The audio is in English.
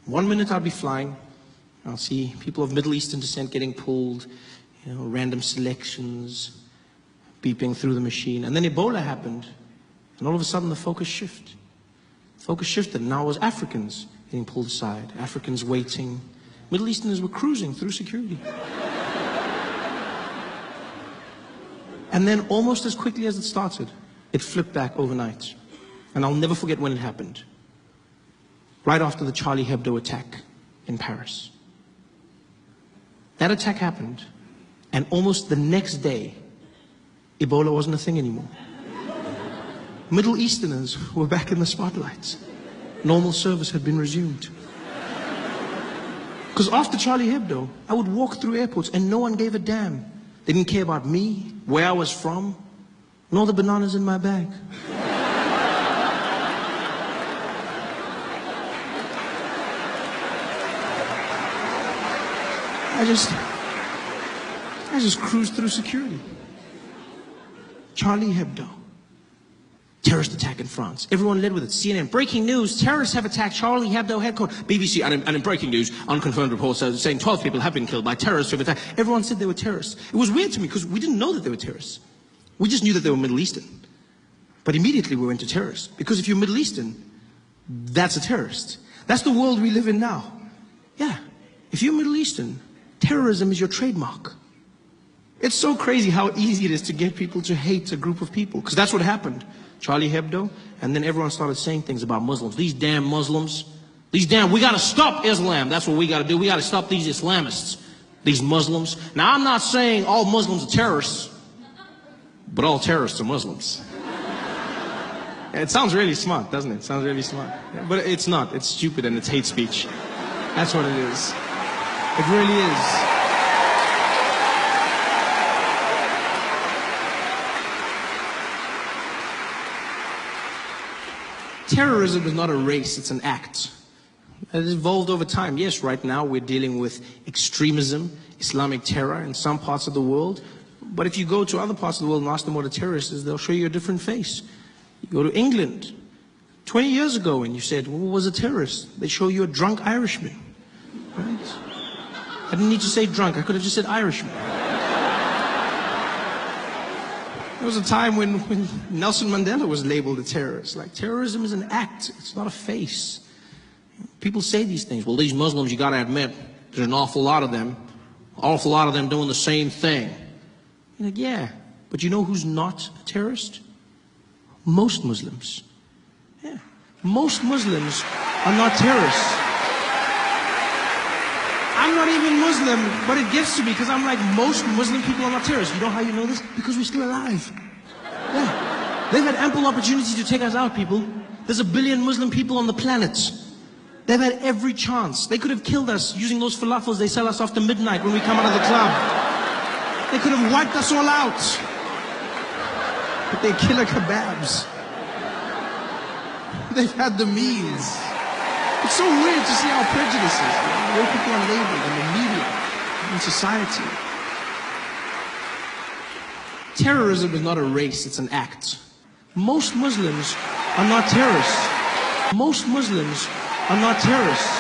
One minute I'll be flying, I'll see people of Middle Eastern descent getting pulled, random selections, beeping through the machine. And then Ebola happened, and all of a sudden the focus shifted. Focus shifted, and now it was Africans getting pulled aside, Africans waiting. Middle Easterners were cruising through security. And then almost as quickly as it started, it flipped back overnight. And I'll never forget when it happened. Right after the Charlie Hebdo attack in Paris. That attack happened, and almost the next day, Ebola wasn't a thing anymore. Middle Easterners were back in the spotlight. Normal service had been resumed. Because after Charlie Hebdo, I would walk through airports and no one gave a damn. They didn't care about me, where I was from, nor the bananas in my bag. I just cruised through security. Charlie Hebdo. Terrorist attack in France. Everyone led with it. CNN, breaking news, terrorists have attacked Charlie Hebdo headquarters. BBC, and in breaking news, unconfirmed reports saying 12 people have been killed by terrorists who have attacked. Everyone said they were terrorists. It was weird to me because we didn't know that they were terrorists. We just knew that they were Middle Eastern. But immediately we went to terrorists. Because if you're Middle Eastern, that's a terrorist. That's the world we live in now. Yeah. If you're Middle Eastern, terrorism is your trademark. It's so crazy how easy it is to get people to hate a group of people. Because that's what happened. Charlie Hebdo, and then everyone started saying things about Muslims. These damn Muslims. We gotta stop Islam. That's what we gotta do. We gotta stop these Islamists. These Muslims. Now, I'm not saying all Muslims are terrorists, but all terrorists are Muslims. It sounds really smart, doesn't it? It sounds really smart. But it's not. It's stupid and it's hate speech. That's what it is. It really is. Terrorism is not a race, it's an act. It has evolved over time. Yes, right now we're dealing with extremism, Islamic terror in some parts of the world. But if you go to other parts of the world and ask them what a terrorist is, they'll show you a different face. You go to England, 20 years ago, and you said, well, what was a terrorist? They show you a drunk Irishman. Right? I didn't need to say drunk, I could have just said Irishman. There was a time when Nelson Mandela was labeled a terrorist. Like, terrorism is an act, it's not a face. People say these things. Well, these Muslims, you gotta admit, there's an awful lot of them doing the same thing. You're like, yeah, but you know who's not a terrorist? Most Muslims. Yeah, most Muslims are not terrorists. I'm not even Muslim, but it gets to me because I'm like, most Muslim people are not terrorists. You know how you know this? Because we're still alive. Yeah. They've had ample opportunity to take us out, people. There's 1 billion Muslim people on the planet. They've had every chance. They could have killed us using those falafels they sell us after midnight when we come out of the club. They could have wiped us all out. But they're killer kebabs. They've had the means. It's so weird to see how prejudices, the way people are labeled in the media, in society. Terrorism is not a race, it's an act. Most Muslims are not terrorists. Most Muslims are not terrorists.